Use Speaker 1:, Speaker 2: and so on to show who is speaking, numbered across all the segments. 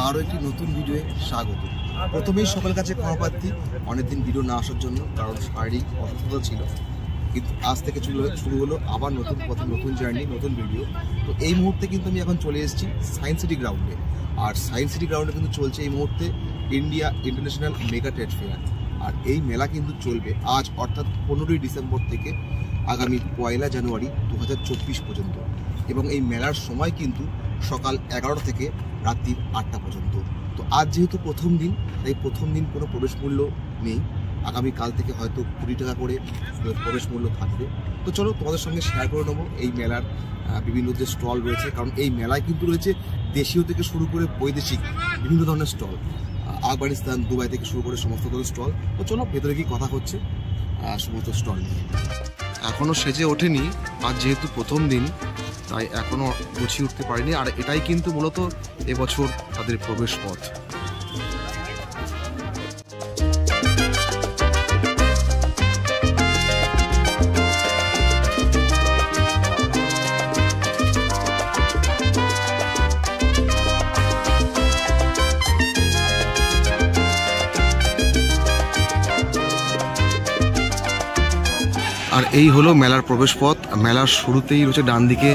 Speaker 1: আরও একটি নতুন ভিডিওয়ে স্বাগত। প্রথমেই সকলের কাছে ক্ষমা প্রার্থী অনেকদিন ভিডিও না আসার জন্য, কারণ শারীরিক অসুস্থতা ছিল। কিন্তু আজ থেকে শুরু হলো আবার নতুন পথে, নতুন জার্নি, নতুন ভিডিও। তো এই মুহূর্তে কিন্তু আমি এখন চলে এসেছি সায়েন্স সিটি গ্রাউন্ডে। আর সায়েন্স সিটি গ্রাউন্ডে কিন্তু চলছে এই মুহূর্তে India international mega trade fair. আর এই মেলা কিন্তু চলবে আজ অর্থাৎ 15ই ডিসেম্বর থেকে আগামী 1 জানুয়ারি 2024 পর্যন্ত। এবং এই মেলার সময় কিন্তু সকাল 11টা থেকে রাত্রি 8টা পর্যন্ত। তো আজ যেহেতু প্রথম দিন, তাই প্রথম দিন কোনো প্রবেশ মূল্য নেই। আগামীকাল থেকে হয়তো 20 টাকা করে প্রবেশ মূল্য থাকবে। তো চলো তোমাদের সঙ্গে শেয়ার করে নেবো এই মেলার বিভিন্ন যে স্টল রয়েছে, কারণ এই মেলায় কিন্তু রয়েছে দেশীয় থেকে শুরু করে বৈদেশিক বিভিন্ন ধরনের স্টল, আফগানিস্তান, দুবাই থেকে শুরু করে সমস্ত ধরনের স্টল। তো চলো ভেতরে কি কথা হচ্ছে সমস্ত স্টল নিয়ে। এখনও সেজে ওঠেনি, আজ যেহেতু প্রথম দিন তাই এখনও গুছিয়ে উঠতে পারিনি। আর এটাই কিন্তু মূলত এবছর তাদের প্রবেশ পথ। আর এই হলো মেলার প্রবেশ পথ। মেলার শুরুতেই রয়েছে ডান দিকে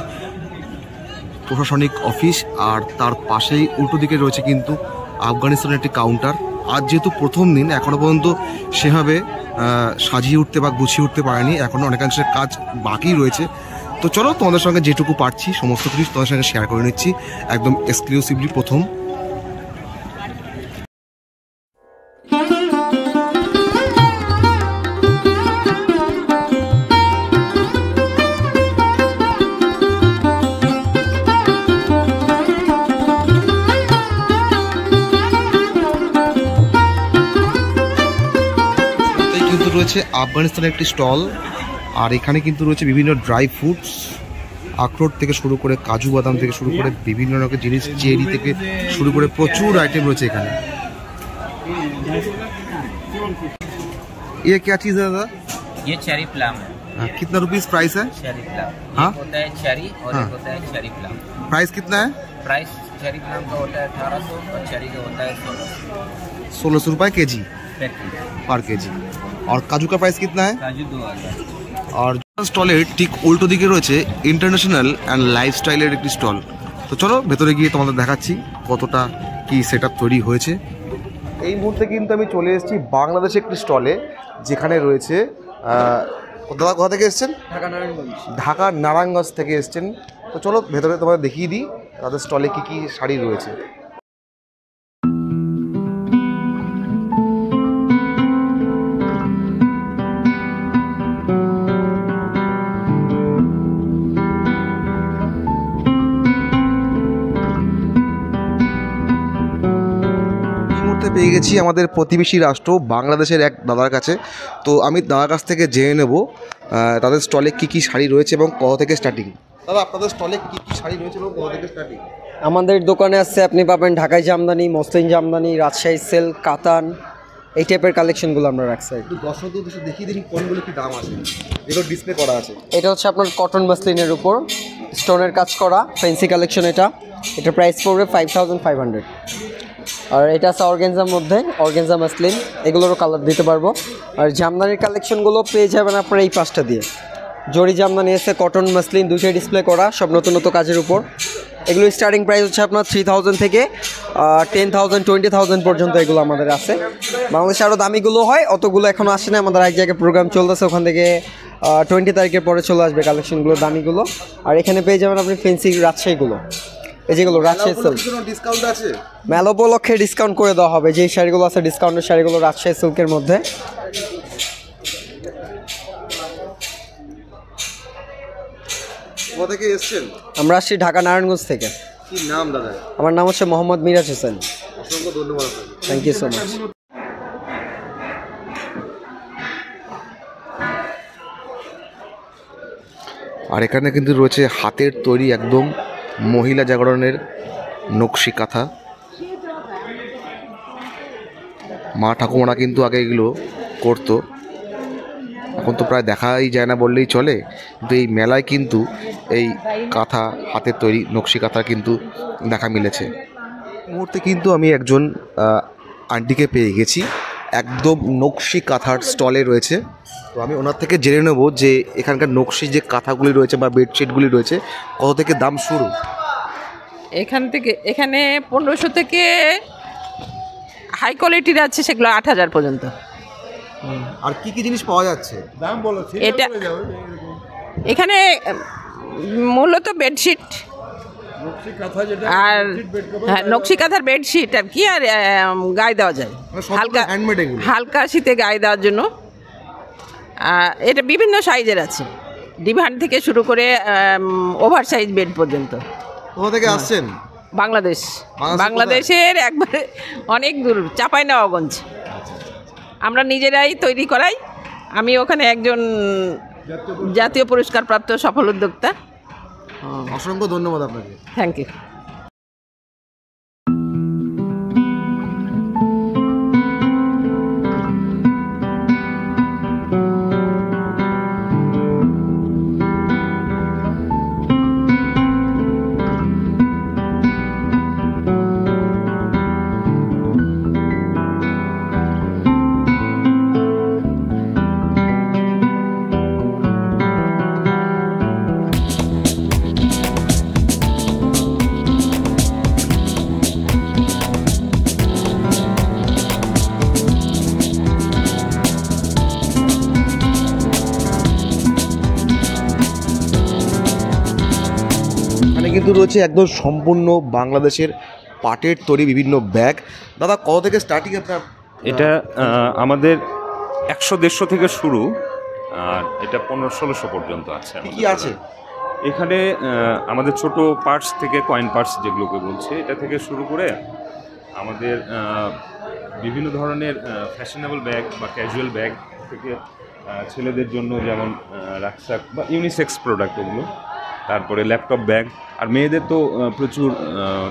Speaker 1: প্রশাসনিক অফিস, আর তার পাশেই উল্টো দিকে রয়েছে কিন্তু আফগানিস্তানের একটি কাউন্টার। আজ যেহেতু প্রথম দিন, এখনো পর্যন্ত সেভাবে সাজিয়ে উঠতে বা গুছিয়ে উঠতে পারেনি, এখনো অনেকাংশের কাজ বাকি রয়েছে। তো চলো তোমাদের সঙ্গে যেটুকু পারছি সমস্ত কিছু তোমাদের সঙ্গে শেয়ার করে নিচ্ছি একদম এক্সক্লুসিভলি প্রথম। রয়েছে আফগানিস্তানের একটি স্টল, আর এখানে কিন্তু রয়েছে বিভিন্ন ড্রাই ফ্রুটস, আখরোট থেকে শুরু করে কাজু বাদাম থেকে শুরু করে বিভিন্ন রকমের জিনিস, চেরি থেকে শুরু করে প্রচুর আইটেম রয়েছে এখানে। ये क्या चीज है दादा?
Speaker 2: ये चेरी प्लम है।
Speaker 1: कितना रुपीस प्राइस है?
Speaker 2: चेरी प्लम
Speaker 1: हाँ
Speaker 2: होता है चेरी, और एक होता है चेरी प्लम।
Speaker 1: प्राइस कितना है?
Speaker 2: प्राइस चेरी प्लम का होता है 1800 और चेरी का होता है
Speaker 1: 1600 रुपये के जी पर के जी। और काजू का प्राइस कितना है?
Speaker 2: काजू 2000।
Speaker 1: और স্টলের ঠিক উল্টো দিকে রয়েছে ইন্টারন্যাশনাল অ্যান্ড লাইফস্টাইলের একটি স্টল। তো চলো ভেতরে গিয়ে তোমাদের দেখাচ্ছি কতটা কি সেটআপ তৈরি হয়েছে। এই মুহূর্তে কিন্তু আমি চলে এসেছি বাংলাদেশের একটি স্টলে, যেখানে রয়েছে দাদা কোথা থেকে এসেছেন? ঢাকা নারায়ণগঞ্জ থেকে এসেছেন। তো চলো ভেতরে তোমাদের দেখিয়ে দিই তাদের স্টলে কী কী শাড়ি রয়েছে। পেয়ে গেছি আমাদের প্রতিবেশী রাষ্ট্র বাংলাদেশের এক দাদার কাছে। তো আমি দাদার কাছ থেকে জেনে নেব তাদের স্টলে কী কী শাড়ি রয়েছে এবং কত থেকে স্টার্টিং। দাদা আপনাদের স্টলে কী কী শাড়ি রয়েছে এবং কত থেকে স্টার্টিং?
Speaker 3: আমাদের দোকানে আছে, আপনি পাবেন ঢাকাই জামদানি, মসলিন জামদানি, রাজশাহী সিল্ক, কাতান, এই টাইপের কালেকশনগুলো আমরা রাখছি।
Speaker 1: একটু দর্শকদের দেখিয়ে দিন কোনগুলো কি দাম আছে, যেগুলো ডিসপ্লে করা আছে।
Speaker 3: এটা হচ্ছে আপনার কটন মাসলিনের উপর স্টোনের কাজ করা ফ্যান্সি কালেকশন। এটা প্রাইস পড়বে 5500। আর এটা আছে অর্গানজার মধ্যে, অর্গানজা মাসলিন, এগুলোরও কালার দিতে পারবো। আর জামদানির কালেকশনগুলো পেয়ে যাবেন আপনার এই পাঁচটা দিয়ে। জরি জামদানি আছে, কটন মাসলিন, দুইটাই ডিসপ্লে করা, সব নতুন নতুন কাজের উপর। এগুলো স্টার্টিং প্রাইস হচ্ছে আপনার 3000 থেকে 10,000 20,000 পর্যন্ত এগুলো আমাদের আছে। বাংলাদেশে আরও দামিগুলো হয়, অতগুলো এখনও আসে না। আমাদের এক জায়গায় প্রোগ্রাম চলতেছে, ওখান থেকে 20 তারিখের পরে চলে আসবে কালেকশনগুলো, দামিগুলো। আর এখানে পেয়ে যাবেন আপনি ফেন্সি রাজশাহীগুলো, এই যেগুলো রাজশাহী সিল্ক।
Speaker 1: ডিসকাউন্ট আছে?
Speaker 3: মেলা উপলক্ষে ডিসকাউন্ট করে দেওয়া হবে, যেই শাড়িগুলো আছে ডিসকাউন্টের শাড়িগুলো রাজশাহী সিল্কের মধ্যে।
Speaker 1: কোথা থেকে এসেছেন?
Speaker 3: আমরা আসছি ঢাকা নারায়ণগঞ্জ থেকে।
Speaker 1: কি নাম দাদা?
Speaker 3: আমার নাম হচ্ছে মোহাম্মদ মিরাজ হোসেন।
Speaker 1: অসংখ্য ধন্যবাদ।
Speaker 3: Thank you so much.
Speaker 1: আর এখানে কিন্তু রয়েছে হাতের তৈরি একদম মহিলা জাগরণের নকশি কাঁথা। মা ঠাকুমারা কিন্তু আগে এগুলো করতো, এখন তো প্রায় দেখাই যায় না বললেই চলে। কিন্তু এই মেলায় কিন্তু এই কাঁথা, হাতের তৈরি নকশি কাঁথা কিন্তু দেখা মিলেছে। মুহূর্তে কিন্তু আমি একজন আন্টিকে পেয়ে গেছি, একদম নকশি কাঁথার স্টলে রয়েছে। তো আমি ওনার থেকে জেনে নেব যে এখানকার নকশি যে কাঁথাগুলি রয়েছে বা বেডশিটগুলি রয়েছে কত থেকে দাম শুরু।
Speaker 4: এখানে 1500 থেকে হাই কোয়ালিটির আছে, সেগুলো 8000 পর্যন্ত।
Speaker 1: আর কি কি জিনিস পাওয়া যাচ্ছে?
Speaker 4: এটা এখানে মূলত বেডশিট আর নকশি কাঁথার বেডশিট আর কি, আর গায়ে দেওয়া যায় হালকা হালকা শীতে গায়ে দেওয়ার জন্য। এটা বিভিন্ন সাইজের আছে, ডিভান থেকে শুরু করে ওভার সাইজ বেড পর্যন্ত।
Speaker 1: কোথা থেকে আসছেন?
Speaker 4: বাংলাদেশ। বাংলাদেশের একবারে অনেক দূর, চাঁপাইনবাবগঞ্জ। আমরা নিজেরাই তৈরি করাই। আমি ওখানে একজন জাতীয় পুরস্কার প্রাপ্ত সফল উদ্যোক্তা।
Speaker 1: অসংখ্য ধন্যবাদ আপনাকে।
Speaker 4: Thank you.
Speaker 1: কিন্তু রয়েছে একদম সম্পূর্ণ বাংলাদেশের পাটের তৈরি বিভিন্ন ব্যাগ। দাদা কত থেকে স্টার্টিং আপনার?
Speaker 5: এটা আমাদের 100-150 থেকে শুরু, আর এটা 1500-1600 পর্যন্ত আছে।
Speaker 1: কি আছে
Speaker 5: এখানে? আমাদের ছোট পার্টস থেকে, কয়েন পার্টস যেগুলোকে বলছে, এটা থেকে শুরু করে আমাদের বিভিন্ন ধরনের ফ্যাশনেবল ব্যাগ বা ক্যাজুয়াল ব্যাগ থেকে ছেলেদের জন্য যেমন রাকসাক বা ইউনিসেক্স প্রোডাক্ট এগুলো, তারপরে ল্যাপটপ ব্যাগ, আর মেয়েদের তো প্রচুর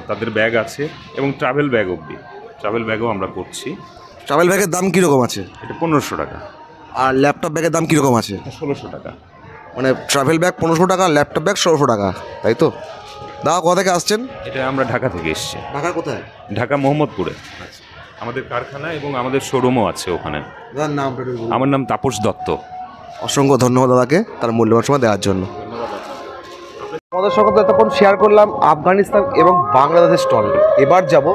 Speaker 5: তাদের ব্যাগ আছে, এবং ট্রাভেল ব্যাগ অবধি। ট্রাভেল ব্যাগও আমরা করছি।
Speaker 1: ট্রাভেল ব্যাগের দাম কীরকম আছে?
Speaker 5: এটা 1500 টাকা।
Speaker 1: আর ল্যাপটপ ব্যাগের দাম কীরকম আছে?
Speaker 5: 1600 টাকা।
Speaker 1: মানে ট্রাভেল ব্যাগ 1500 টাকা, ল্যাপটপ ব্যাগ 1600 টাকা, তাই তো? দাদা কোথা থেকে আসছেন?
Speaker 5: এটা আমরা ঢাকা থেকে এসেছি।
Speaker 1: ঢাকা কোথায়?
Speaker 5: ঢাকা মোহাম্মদপুরে আমাদের কারখানা এবং আমাদের শোরুমও আছে ওখানে।
Speaker 1: দাদার নাম?
Speaker 5: আমার নাম তাপস দত্ত।
Speaker 1: অসংখ্য ধন্যবাদ দাদাকে তার মূল্যবান সময় দেওয়ার জন্য। আমাদের সঙ্গে এতক্ষণ শেয়ার করলাম আফগানিস্তান এবং বাংলাদেশের স্টল। এবার যাব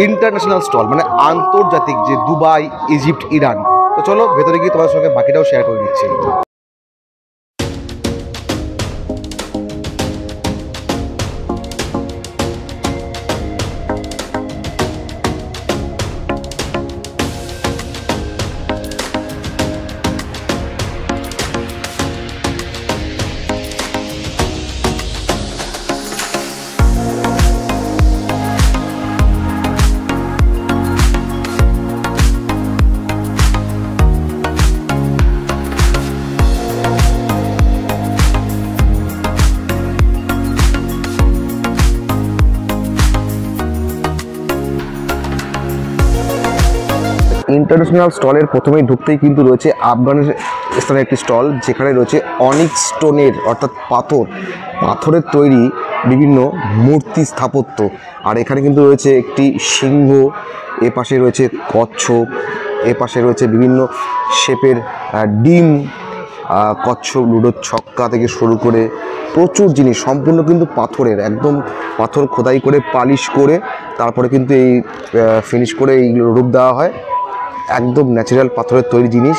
Speaker 1: ইন্টারন্যাশনাল স্টল, মানে আন্তর্জাতিক, যে দুবাই, ইজিপ্ট, ইরান। তো চলো ভেতরে গিয়ে তোমাদের সঙ্গে বাকিটাও শেয়ার করে দিচ্ছি। ইন্টারন্যাশনাল স্টলের প্রথমেই ঢুকতেই কিন্তু রয়েছে আফগানিস্তানের একটি স্টল, যেখানে রয়েছে অনিক্স স্টোনের, অর্থাৎ পাথরের তৈরি বিভিন্ন মূর্তি স্থাপত্য। আর এখানে কিন্তু রয়েছে একটি সিংহ, এ পাশে রয়েছে কচ্ছপ, এ পাশে রয়েছে বিভিন্ন শেপের ডিম, কচ্ছপ, লুডোর ছক্কা থেকে শুরু করে প্রচুর জিনিস, সম্পূর্ণ কিন্তু পাথরের, একদম পাথর খোদাই করে পালিশ করে তারপরে কিন্তু এই ফিনিশ করে এইগুলো রূপ দেওয়া হয়। একদম ন্যাচারাল পাথরের তৈরি জিনিস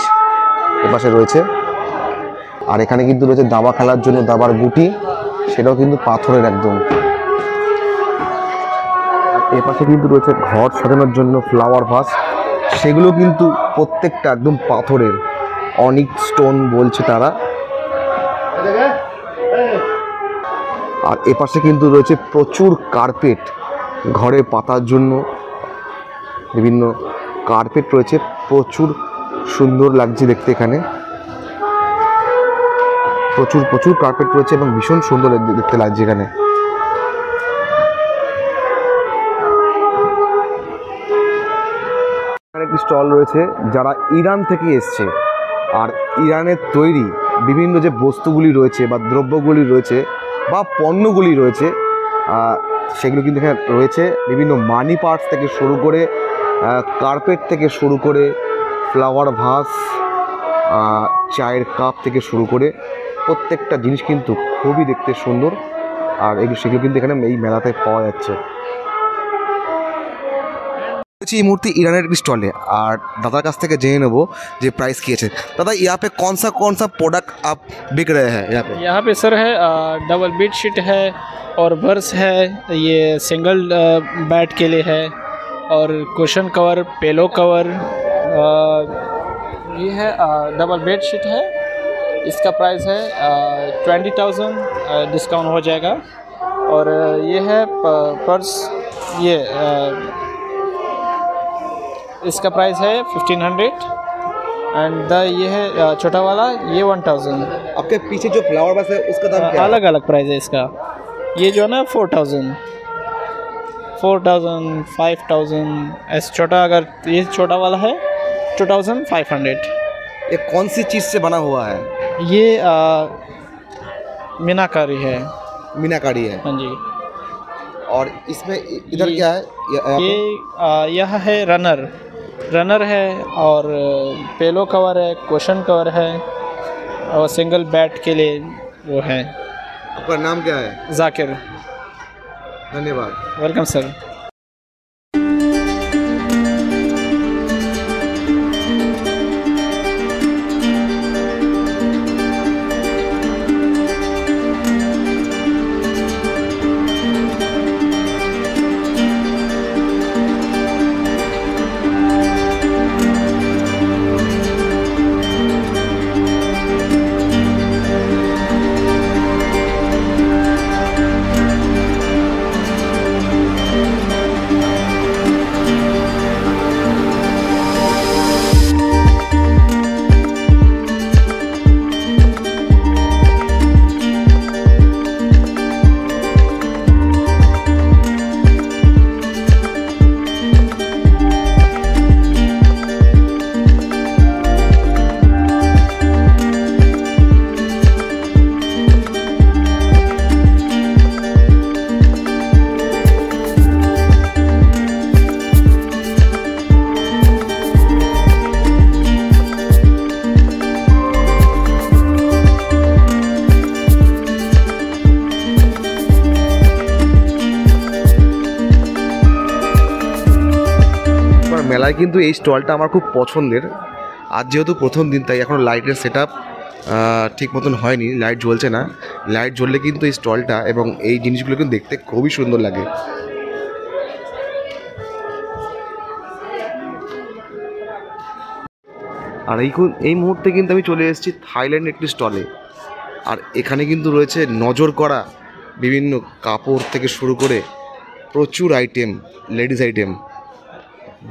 Speaker 1: এপাশে রয়েছে। আর এখানে কিন্তু রয়েছে দাবা খেলার জন্য দাবার গুটি, সেটাও কিন্তু পাথরের একদম। এপাশে কিন্তু রয়েছে ঘর সাজানোর জন্য ফ্লাওয়ার ভাস, সেগুলো কিন্তু প্রত্যেকটা একদম পাথরের, অনিক্স স্টোন বলছে তারা। আর এপাশে কিন্তু রয়েছে প্রচুর কার্পেট, ঘরে পাতার জন্য বিভিন্ন কার্পেট রয়েছে, প্রচুর সুন্দর লাগছে দেখতে। এখানে প্রচুর কার্পেট রয়েছে এবং ভীষণ সুন্দর দেখতে লাগছে এখানে। এখানে একটি স্টল রয়েছে যারা ইরান থেকে এসছে, আর ইরানের তৈরি বিভিন্ন যে বস্তুগুলি রয়েছে বা দ্রব্যগুলি রয়েছে বা পণ্যগুলি রয়েছে, সেগুলো কিন্তু এখানে রয়েছে। বিভিন্ন মানি পার্টস থেকে শুরু করে কার্পেট থেকে শুরু করে ফ্লাওয়ার ভাস, চায়ের কাপ থেকে শুরু করে প্রত্যেকটা জিনিস কিন্তু খুবই দেখতে সুন্দর। আর সেগুলো কিন্তু এখানে এই মেলাতে পাওয়া যাচ্ছে। এই মুহূর্তে ईरान की स्टॉल है और दादा का जैन नेबो जो प्राइस किए थे। दादा यहाँ पे कौन सा प्रोडक्ट आप बिक रहे हैं
Speaker 6: यहाँ पे सर है डबल बेड शीट है और बर्स है, ये सिंगल बेड के लिए है, और कुशन कवर, पेलो कवर। ये है डबल बेड शीट है, इसका प्राइस है 20,000 डिस्काउंट हो जाएगा। और ये है पर्स, ये इसका प्राइस है 1500 एंड ये है छोटा वाला, ये 1000।
Speaker 1: आपके पीछे जो फ्लावर बस है उसका दाम क्या है?
Speaker 6: अलग अलग प्राइस है इसका। ये जो है ना 4000, 5000 ऐसे छोटा, अगर ये छोटा वाला है 2500।
Speaker 1: ये कौन सी चीज़ से बना हुआ है?
Speaker 6: ये मीनाकारी है।
Speaker 1: मीनाकारी है,
Speaker 6: हाँ जी।
Speaker 1: और इसमें इधर क्या है?
Speaker 6: ये यह है रनर है, और पेलो कवर है, कुशन कवर है, और सिंगल बेड के लिए वो है।
Speaker 1: आपका नाम क्या है?
Speaker 6: जाकिर।
Speaker 1: धन्यवाद।
Speaker 6: Welcome sir.
Speaker 1: মেলায় কিন্তু এই স্টলটা আমার খুব পছন্দের। আজ যেহেতু প্রথম দিন তাই এখন লাইটের সেট আপ ঠিক মতন হয়নি, লাইট জ্বলছে না। লাইট জ্বললে কিন্তু এই স্টলটা এবং এই জিনিসগুলো কিন্তু দেখতে খুবই সুন্দর লাগে। আর এই মুহূর্তে কিন্তু আমি চলে এসেছি থাইল্যান্ডের একটি স্টলে। আর এখানে কিন্তু রয়েছে নজর করা বিভিন্ন কাপড় থেকে শুরু করে প্রচুর আইটেম, লেডিস আইটেম,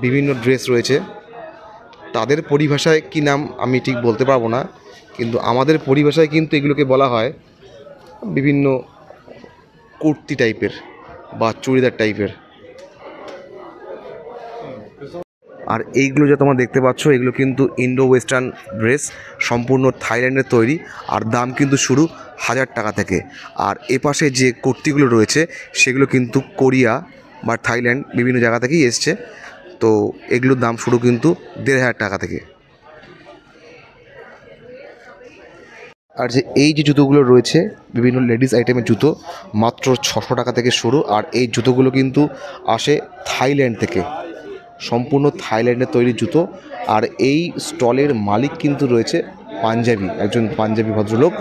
Speaker 1: বিভিন্ন ড্রেস রয়েছে। তাদের পরিভাষায় কি নাম আমি ঠিক বলতে পারবো না, কিন্তু আমাদের পরিভাষায় কিন্তু এগুলোকে বলা হয় বিভিন্ন কুর্তি টাইপের বা চুড়িদার টাইপের। আর এইগুলো যা তোমরা দেখতে পাচ্ছ এগুলো কিন্তু ইন্ডো ওয়েস্টার্ন ড্রেস, সম্পূর্ণ থাইল্যান্ডের তৈরি। আর দাম কিন্তু শুরু 1000 টাকা থেকে। আর এপাশে যে কুর্তিগুলো রয়েছে সেগুলো কিন্তু কোরিয়া বা থাইল্যান্ড বিভিন্ন জায়গা থেকেই এসছে। তো এগুলোর দাম শুরু কিন্তু 1500 টাকা থেকে। আর এই যে জুতোগুলো রয়েছে বিভিন্ন লেডিস আইটেমের জুতো, মাত্র 600 টাকা থেকে শুরু। আর এই জুতোগুলো কিন্তু আসে থাইল্যান্ড থেকে, সম্পূর্ণ থাইল্যান্ডের তৈরি জুতো। আর এই স্টলের মালিক কিন্তু রয়েছে পাঞ্জাবি, একজন পাঞ্জাবি ভদ্রলোক।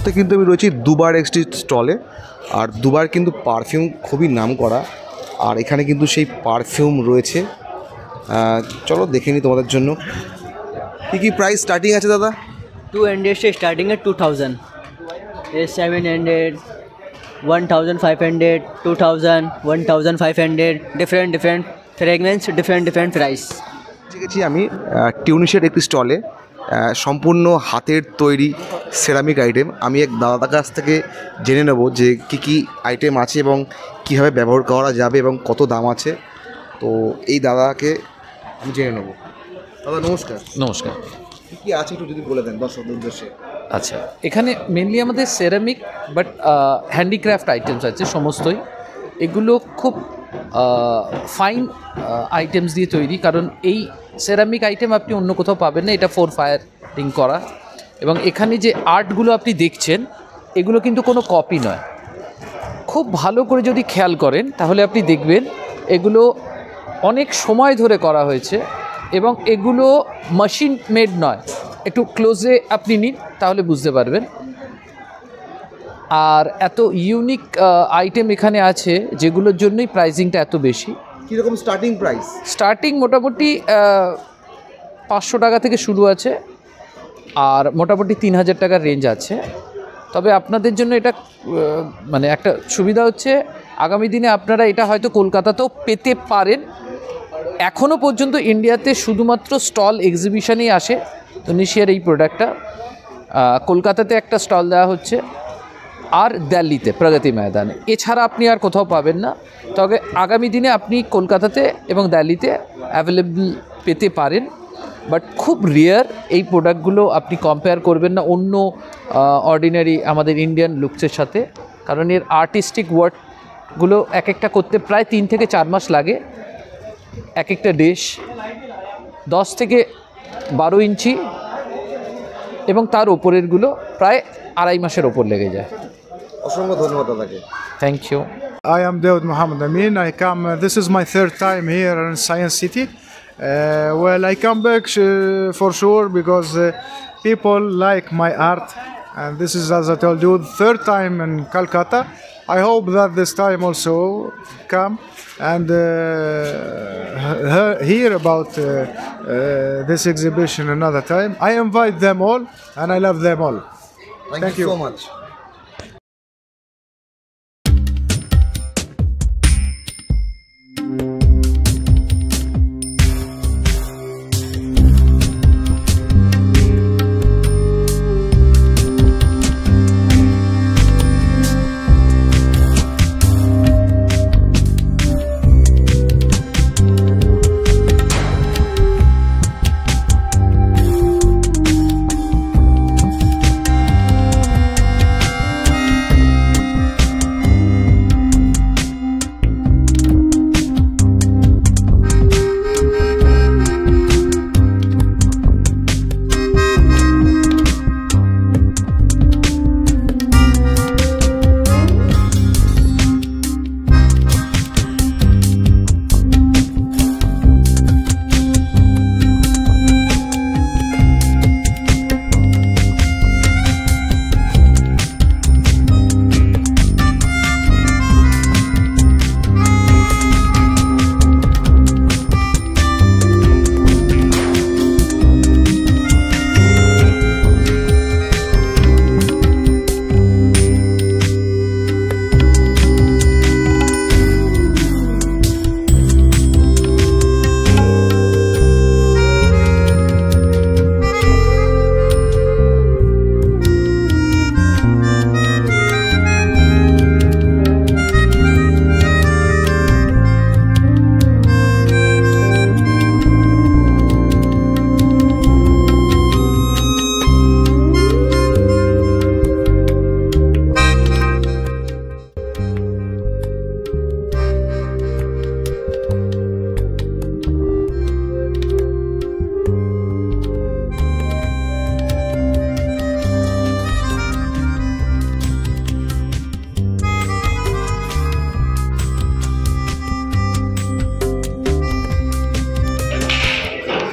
Speaker 1: মুহূর্তে কিন্তু আমি রয়েছি দুবার একটি স্টলে। আর দুবার কিন্তু পারফিউম খুবই নাম করা, আর এখানে কিন্তু সেই পারফিউম রয়েছে। চলো দেখে নিই তোমাদের জন্য কী কী প্রাইস স্টার্টিং আছে দাদা।
Speaker 7: 200 से स्टार्टिंग है 2000, 700, 1500, 2000, 1500, डिफरेंट फ्रेगरेंस, डिफरेंट प्राइस।
Speaker 1: গেছি আমি টিউনিশের একটি স্টলে, সম্পূর্ণ হাতের তৈরি সেরামিক আইটেম। আমি এক দাদার কাছ থেকে জেনে নেব যে কী কী আইটেম আছে এবং কীভাবে ব্যবহার করা যাবে এবং কত দাম আছে। তো এই দাদাকে আমি জেনে নেব। দাদা নমস্কার।
Speaker 8: নমস্কার।
Speaker 1: কী কী আছে একটু যদি বলে দেন দর্শকদের উদ্দেশ্যে।
Speaker 8: আচ্ছা, এখানে মেনলি আমাদের সেরামিক বাট হ্যান্ডিক্রাফট আইটেমস আছে সমস্তই। এগুলো খুব ফাইন আইটেমস দিয়ে তৈরি, কারণ এই সেরামিক আইটেম আপনি অন্য কোথাও পাবেন না। এটা 4 ফায়ারিং করা, এবং এখানে যে আর্টগুলো আপনি দেখছেন এগুলো কিন্তু কোনো কপি নয়। খুব ভালো করে যদি খেয়াল করেন তাহলে আপনি দেখবেন এগুলো অনেক সময় ধরে করা হয়েছে, এবং এগুলো মেশিন মেড নয়। একটু ক্লোজে আপনি নিন তাহলে বুঝতে পারবেন। আর এত ইউনিক আইটেম এখানে আছে যেগুলোর জন্যই প্রাইসিংটা এত বেশি।
Speaker 1: কীরকম স্টার্টিং প্রাইস?
Speaker 8: স্টার্টিং মোটামুটি 500 টাকা থেকে শুরু আছে, আর মোটামুটি 3000 টাকার রেঞ্জ আছে। তবে আপনাদের জন্য এটা মানে একটা সুবিধা হচ্ছে, আগামী দিনে আপনারা এটা হয়তো কলকাতাতেও পেতে পারেন। এখনও পর্যন্ত ইন্ডিয়াতে শুধুমাত্র স্টল এক্সিবিশনেই আসে তুনিশিয়ার এই প্রোডাক্টটা। কলকাতাতে একটা স্টল দেওয়া হচ্ছে, আর দিল্লিতে প্রগতি ময়দানে। এছাড়া আপনি আর কোথাও পাবেন না। তবে আগামী দিনে আপনি কলকাতাতে এবং দিল্লিতে অ্যাভেলেবল পেতে পারেন, বাট খুব রেয়ার। এই প্রোডাক্টগুলো আপনি কম্পেয়ার করবেন না অন্য অর্ডিনারি আমাদের ইন্ডিয়ান লুকসের সাথে, কারণ এর আর্টিস্টিক ওয়ার্কগুলো এক একটা করতে প্রায় 3 থেকে 4 মাস লাগে। এক একটা ডিশ 10 থেকে 12 ইঞ্চি, এবং তার ওপরেরগুলো প্রায় 2.5 মাসের ওপর লেগে যায়।
Speaker 1: অসংখ্য ধন্যবাদ দাদাকে।
Speaker 8: Thank you.
Speaker 9: I am Daoud Mohammed Amin. This is my 3rd time here in Science City. Well, I come back for sure because people like my art, and this is, as I told you, 3rd time in Calcutta. I hope that this time also come and hear about this exhibition another time. I invite them all and I love them all.
Speaker 1: Thank you so much.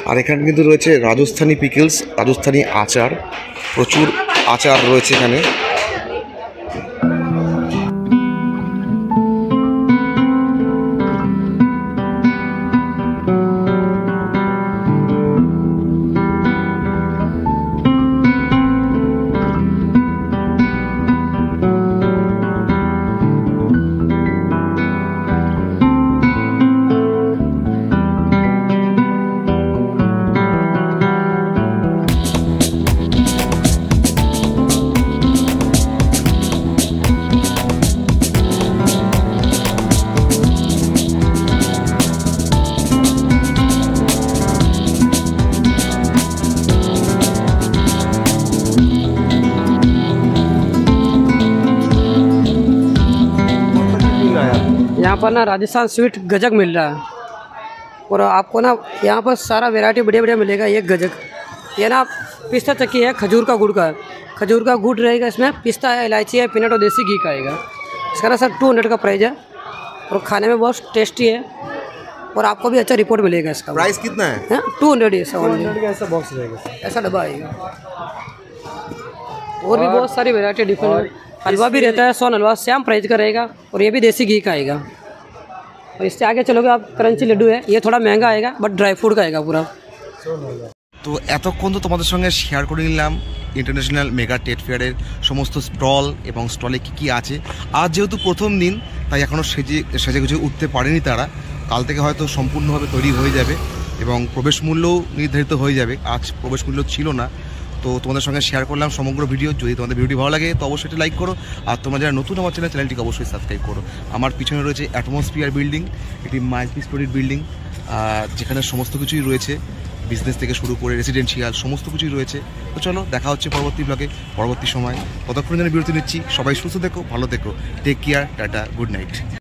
Speaker 1: আর এখানে কিন্তু রয়েছে Rajasthani pickles, Rajasthani আচার, প্রচুর আচার রয়েছে এখানে।
Speaker 10: पर ना राजस्थान स्वीट गजक मिल रहा है और आपको ना यहाँ पर सारा वैरायटी बढ़िया बढ़िया मिलेगा। ये गजक, ये ना पिस्ता चक्की है, खजूर का गुड़ का है, खजूर का गुड़ रहेगा इसमें, पिस्ता है, इलायची है, पीनट और देसी घी का आएगा। इसका ना सर 200 का प्राइस है और खाने में बहुत टेस्टी है और आपको भी अच्छा रिपोर्ट मिलेगा इसका।
Speaker 1: प्राइस कितना है?
Speaker 10: 200 ऐसा
Speaker 3: ऐसा बॉक्स रहेगा,
Speaker 10: ऐसा डब्बा आएगा। और भी बहुत सारी वैरायटी डिफरेंट हलवा भी रहता है, सोन हलवा सेम प्राइस का रहेगा और ये भी देसी घी का आएगा। और इससे आगे चलोगे आप क्रंची लड्डू है, ये थोड़ा महंगा आएगा बट ड्राई फ्रूट का आएगा पूरा।
Speaker 1: তো এতক্ষণ তো তোমাদের সঙ্গে শেয়ার করে নিলাম ইন্টারন্যাশনাল মেগা ট্রেড ফেয়ারের সমস্ত স্টল এবং স্টলে কী কী আছে। আজ যেহেতু প্রথম দিন তাই এখনও সেজেগুজে উঠতে পারেনি তারা, কাল থেকে হয়তো সম্পূর্ণভাবে তৈরি হয়ে যাবে এবং প্রবেশ মূল্যও নির্ধারিত হয়ে যাবে। আজ প্রবেশ মূল্য ছিল না, তো তোমাদের সঙ্গে শেয়ার করলাম সমগ্র ভিডিও। যদি তোমাদের ভিডিওটি ভালো লাগে তো অবশ্যই লাইক করো, আর তোমরা যারা নতুন আমার চ্যানেলটিকে অবশ্যই সাবস্ক্রাইব করো। আমার পিছনে রয়েছে অ্যাটমসফিয়ার বিল্ডিং, এটি মাল্টি স্টোরিড বিল্ডিং, যেখানে সমস্ত কিছুই রয়েছে, বিজনেস থেকে শুরু করে রেসিডেন্সিয়াল সমস্ত কিছুই রয়েছে। তো চলো দেখা হচ্ছে পরবর্তী ব্লগে পরবর্তী সময়। ততক্ষণ যেন বিরতি নিচ্ছি, সবাই সুস্থ থেকো, ভালো থেকো, take care, tata, good night.